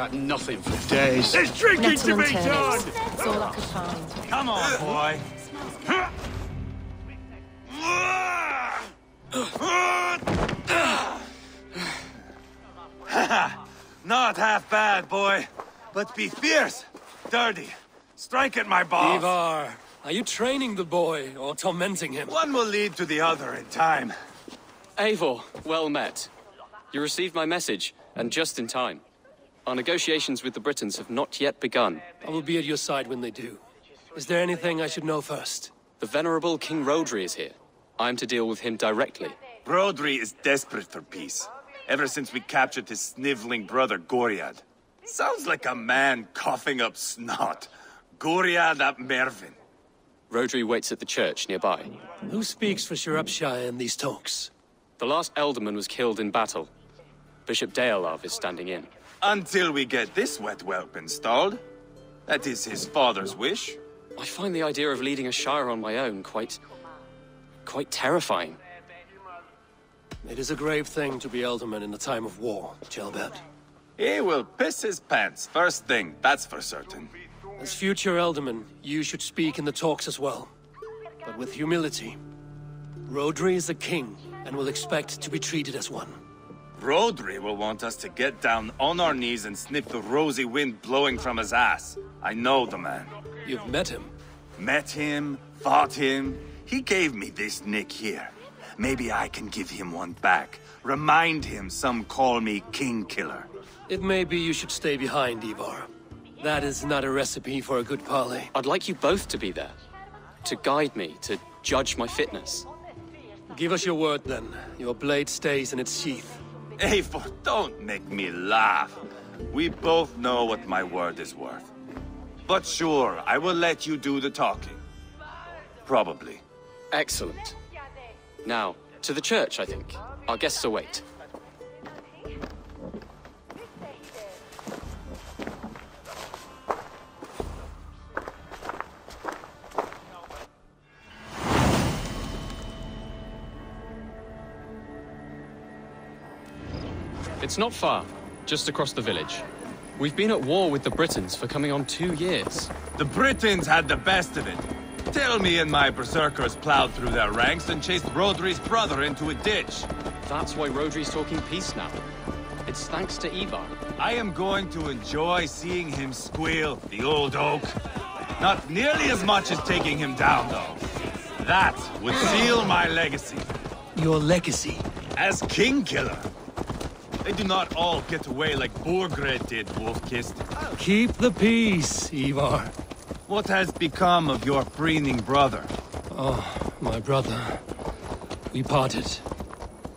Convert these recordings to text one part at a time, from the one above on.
had nothing for days. There's drinking to be done! That's all I could find. Come on, boy. Not half bad, boy. But be fierce, dirty. Strike at my balls. Ivar, are you training the boy or tormenting him? One will lead to the other in time. Eivor, well met. You received my message, and just in time. Our negotiations with the Britons have not yet begun. I will be at your side when they do. Is there anything I should know first? The venerable King Rodri is here. I am to deal with him directly. Rodri is desperate for peace, ever since we captured his sniveling brother Goriad. Sounds like a man coughing up snot. Goriad ap Mervin. Rodri waits at the church nearby. Who speaks for Shropshire in these talks? The last Elderman was killed in battle. Bishop Deolav is standing in. Until we get this wet whelp installed. That is his father's wish. I find the idea of leading a shire on my own quite terrifying. It is a grave thing to be Elderman in a time of war, Gelbert. He will piss his pants, first thing, that's for certain. As future Elderman, you should speak in the talks as well. But with humility. Rodri is a king, and will expect to be treated as one. Rodri will want us to get down on our knees and sniff the rosy wind blowing from his ass. I know the man. You've met him? Met him, fought him. He gave me this nick here. Maybe I can give him one back. Remind him some call me King Killer. It may be you should stay behind, Ivar. That is not a recipe for a good parley. I'd like you both to be there. To guide me, to judge my fitness. Give us your word, then. Your blade stays in its sheath. Eivor, don't make me laugh. We both know what my word is worth. But sure, I will let you do the talking. Probably. Excellent. Now, to the church, I think. Our guests await. It's not far, just across the village. We've been at war with the Britons for coming on 2 years. The Britons had the best of it. Tell me and my berserkers plowed through their ranks and chased Rodri's brother into a ditch. That's why Rodri's talking peace now. It's thanks to Ivar. I am going to enjoy seeing him squeal, the old oak. Not nearly as much as taking him down, though. That would seal my legacy. Your legacy? As King Killer. They do not all get away like Borgred did, Wolf-Kissed. Keep the peace, Ivar. What has become of your preening brother? Oh, my brother. We parted.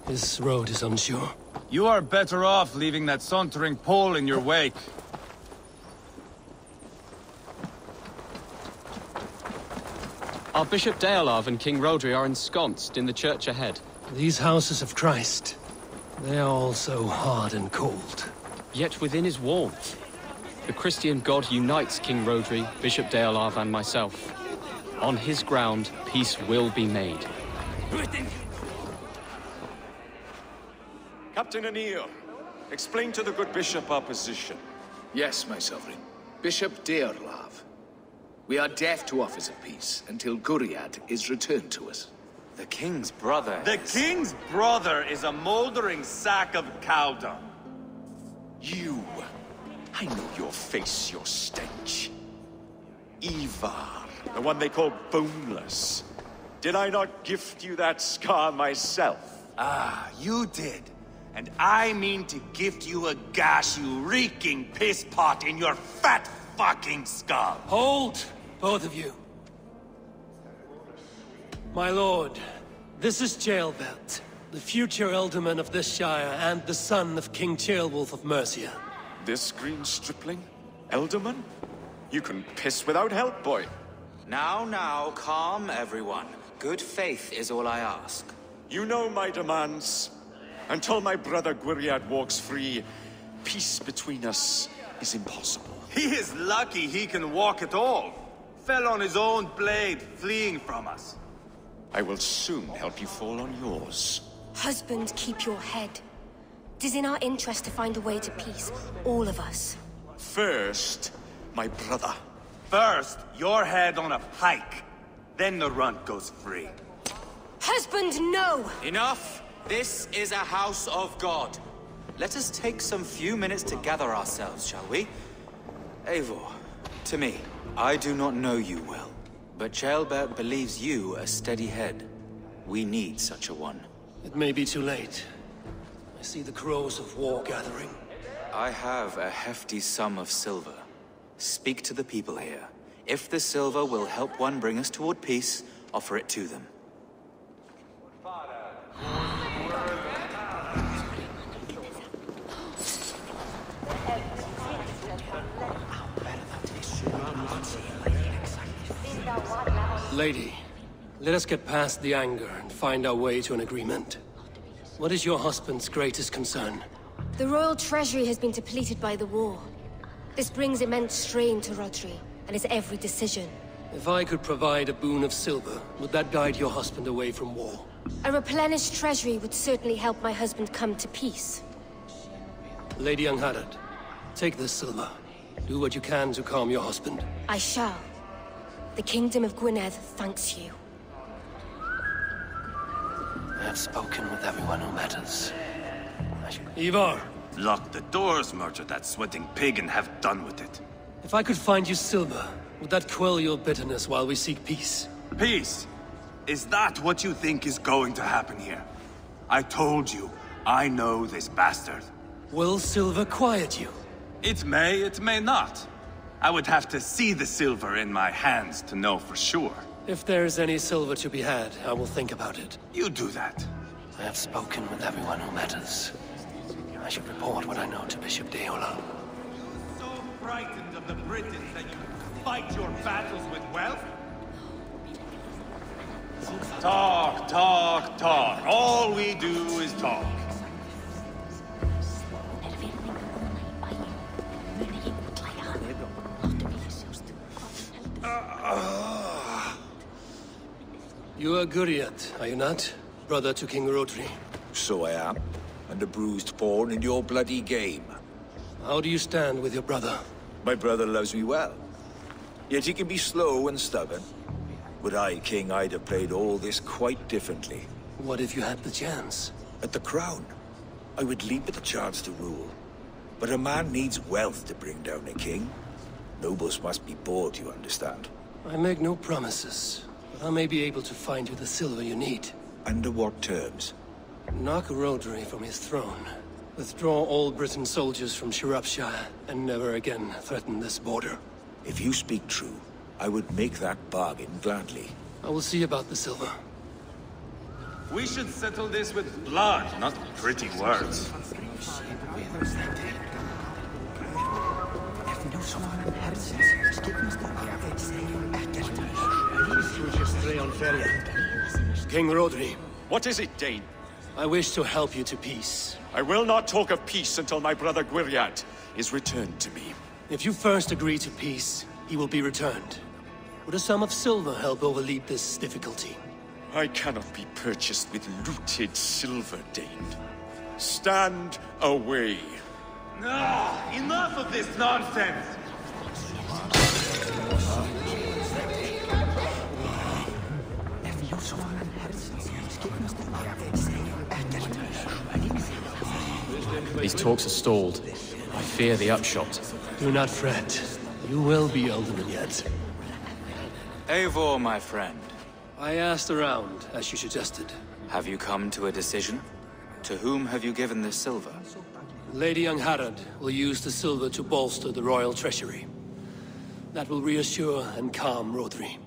His road is unsure. You are better off leaving that sauntering Pole in your wake. Our Bishop Deolav and King Rodri are ensconced in the church ahead. These houses of Christ, they are all so hard and cold. Yet within his warmth, the Christian God unites King Rodri, Bishop Deolav, and myself. On his ground, peace will be made. Captain Anil, explain to the good bishop our position. Yes, my sovereign. Bishop Deolav. We are deaf to offers of peace until Guriad is returned to us. The king's brother The king's brother is a moldering sack of cow dung. You! I know your face, your stench. Ivar, the one they call boneless. Did I not gift you that scar myself? Ah, you did. And I mean to gift you a gash, you reeking piss pot in your fat fucking skull. Hold, both of you. My lord, this is Jailbelt, the future Elderman of this shire and the son of King Ceolwulf of Mercia. This green stripling? Elderman? You can piss without help, boy. Now, calm everyone. Good faith is all I ask. You know my demands. Until my brother Gwiriad walks free, peace between us is impossible. He is lucky he can walk at all. Fell on his own blade, fleeing from us. I will soon help you fall on yours. Husband, keep your head. It is in our interest to find a way to peace, all of us. First, my brother. First, your head on a pike. Then the runt goes free. Husband, no! Enough! This is a house of God. Let us take some few minutes to gather ourselves, shall we? Eivor, to me, I do not know you well, but Ceolbert believes you a steady head. We need such a one. It may be too late. I see the crows of war gathering. I have a hefty sum of silver. Speak to the people here. If the silver will help one bring us toward peace, offer it to them. Lady, let us get past the anger and find our way to an agreement. What is your husband's greatest concern? The royal treasury has been depleted by the war. This brings immense strain to Rodri, and his every decision. If I could provide a boon of silver, would that guide your husband away from war? A replenished treasury would certainly help my husband come to peace. Lady Angharad, take this silver. Do what you can to calm your husband. I shall. The Kingdom of Gwynedd thanks you. I have spoken with everyone who matters. Ivar! Lock the doors, murder that sweating pig, and have done with it. If I could find you silver, would that quell your bitterness while we seek peace? Peace? Is that what you think is going to happen here? I told you, I know this bastard. Will silver quiet you? It may not. I would have to see the silver in my hands to know for sure. If there's any silver to be had, I will think about it. You do that. I have spoken with everyone who matters. I should report what I know to Bishop Deola. So frightened of the Britons that you fight your battles with wealth? Talk, talk, talk. All we do is talk. You are Guriat, are you not? Brother to King Rodri. So I am, and a bruised pawn in your bloody game. How do you stand with your brother? My brother loves me well. Yet he can be slow and stubborn. Were I king, I'd have played all this quite differently. What if you had the chance? At the crown, I would leap at the chance to rule. But a man needs wealth to bring down a king. Nobles must be bought, you understand. I make no promises, but I may be able to find you the silver you need. Under what terms? Knock Rodri from his throne. Withdraw all Briton soldiers from Shropshire, and never again threaten this border. If you speak true, I would make that bargain gladly. I will see about the silver. We should settle this with blood, not pretty words. King Rodri, What is it, Dane? I wish to help you to peace. I will not talk of peace until my brother Gwiriad is returned to me. If you first agree to peace, he will be returned. Would a sum of silver help overleap this difficulty? I cannot be purchased with looted silver, Dane. Stand away. Enough of this nonsense! These talks are stalled. I fear the upshot. Do not fret. You will be Alderman yet. Eivor, my friend, I asked around, as you suggested. have you come to a decision? To whom have you given this silver? Lady Angharad will use the silver to bolster the royal treasury. That will reassure and calm Rodri.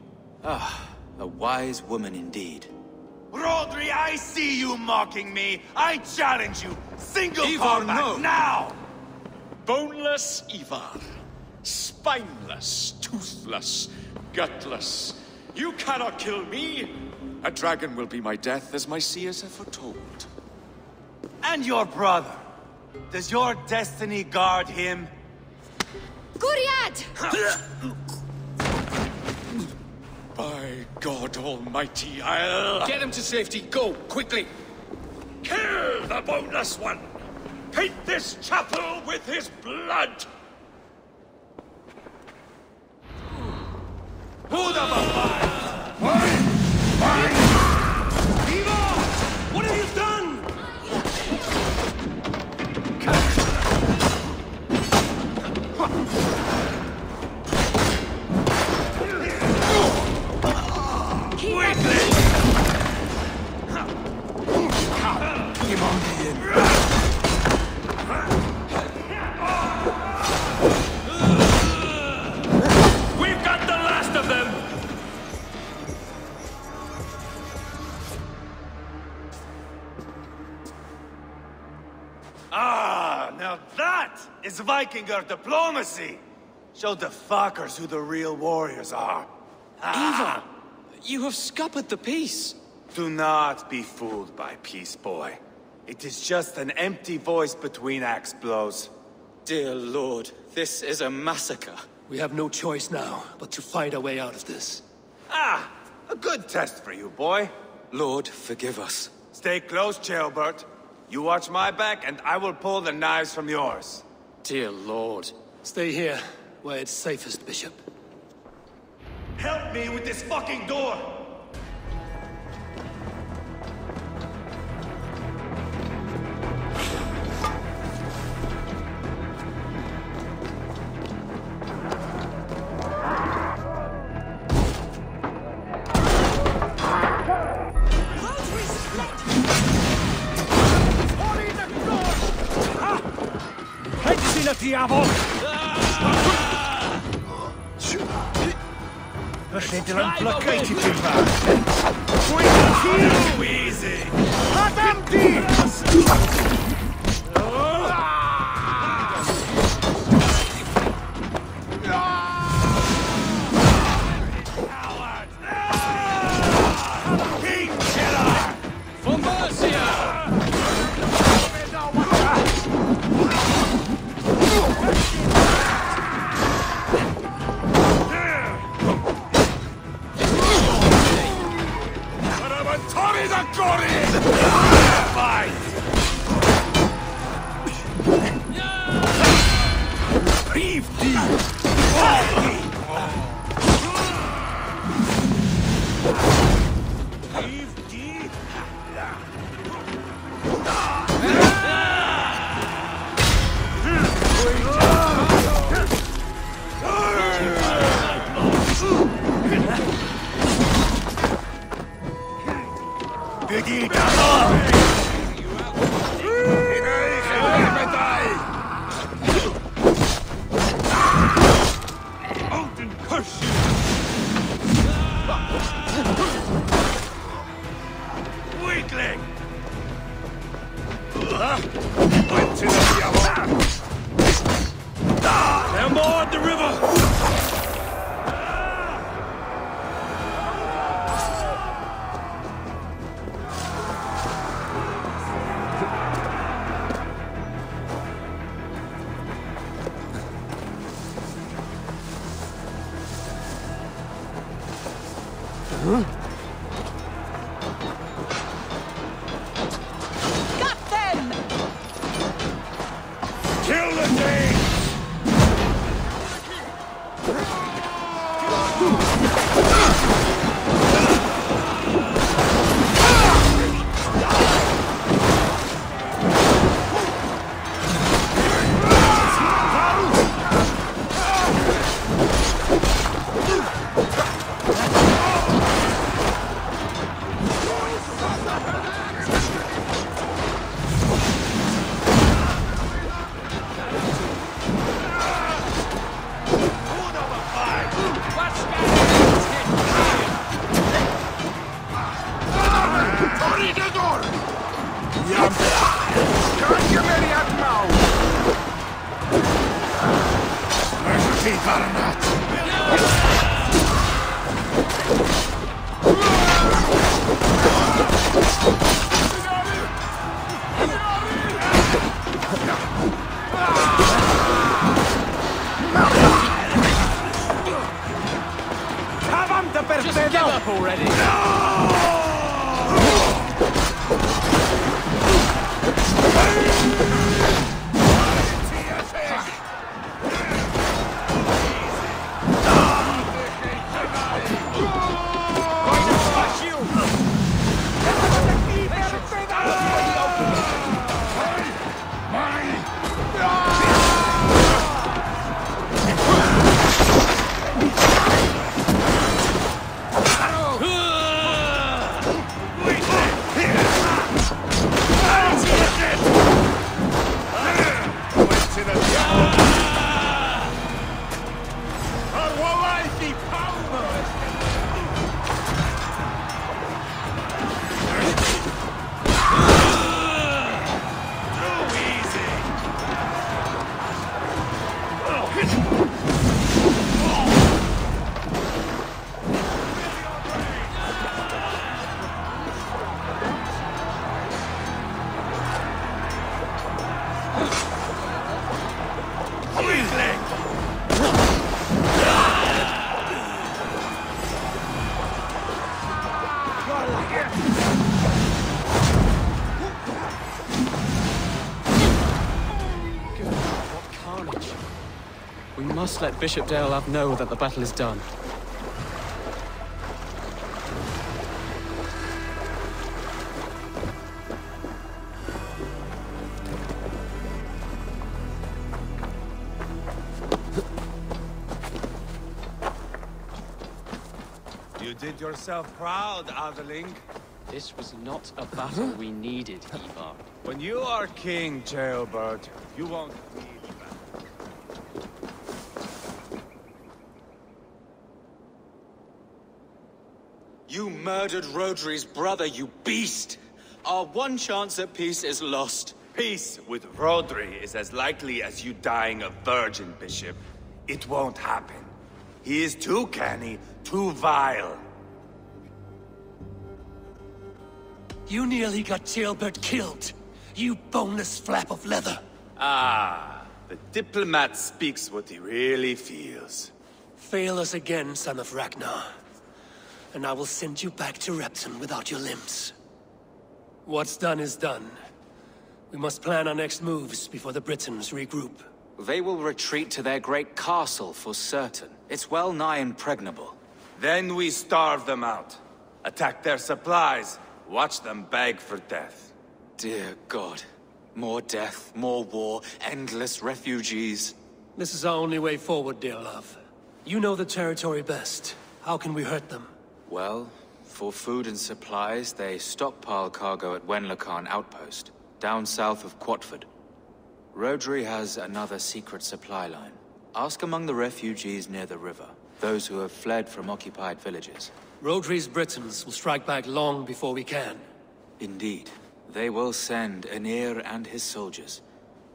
Ah, a wise woman indeed. Rodri, I see you mocking me! I challenge you! Single Ivar, combat, no! now! Boneless Ivar. Spineless, toothless, gutless. You cannot kill me! A dragon will be my death, as my seers have foretold. And your brother? Does your destiny guard him? Guriad! By God Almighty, I'll... Get him to safety, go, quickly! Kill the boneless one! Paint this chapel with his blood! What have you done? We've got the last of them! Ah, now that is Vikinger diplomacy! Show the fuckers who the real warriors are. Ivar! You have scuppered the peace! Do not be fooled by peace, boy. It is just an empty voice between axe blows. Dear Lord, this is a massacre. We have no choice now, but to find our way out of this. Ah, a good test for you, boy. Lord, forgive us. Stay close, Ceolbert. You watch my back, and I will pull the knives from yours. Dear Lord. Stay here, where it's safest, Bishop. Help me with this fucking door! Diavol! Felly dyna'n blygaid i ti fan. Too easy! Adam di! Just give up already! must let Bishop Deolav know that the battle is done. You did yourself proud, Adeling. This was not a battle we needed, Ivar. When you are king, jailbird, you won't need that. You murdered Rodri's brother, you beast! Our one chance at peace is lost. Peace with Rodri is as likely as you dying a virgin, Bishop. It won't happen. He is too canny, too vile. You nearly got Jailbird killed. You boneless flap of leather. Ah, the diplomat speaks what he really feels. Fail us again, son of Ragnar. And I will send you back to Repton without your limbs. What's done is done. We must plan our next moves before the Britons regroup. They will retreat to their great castle for certain. It's well nigh impregnable. Then we starve them out. Attack their supplies. Watch them beg for death. Dear God. More death, more war, endless refugees. This is our only way forward, Deolav. You know the territory best. How can we hurt them? Well, for food and supplies, they stockpile cargo at Wenlacan Outpost, down south of Quatford. Rodri has another secret supply line. Ask among the refugees near the river, those who have fled from occupied villages. Rodri's Britons will strike back long before we can. Indeed. They will send Aenir and his soldiers.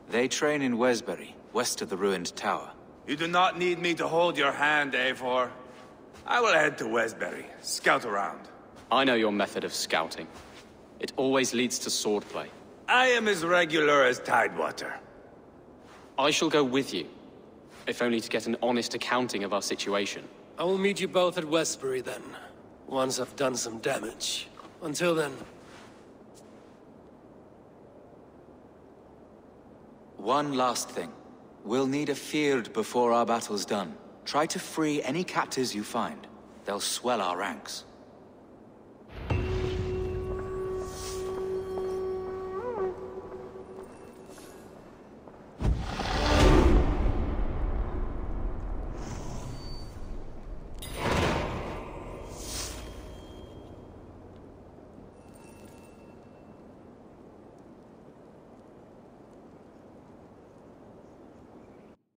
They train in Wesbury, west of the ruined tower. You do not need me to hold your hand, Eivor. I will head to Wesbury, scout around. I know your method of scouting. It always leads to swordplay. I am as regular as Tidewater. I shall go with you, if only to get an honest accounting of our situation. I will meet you both at Westbury then, once I've done some damage. Until then... One last thing. We'll need a field before our battle's done. Try to free any captives you find. They'll swell our ranks.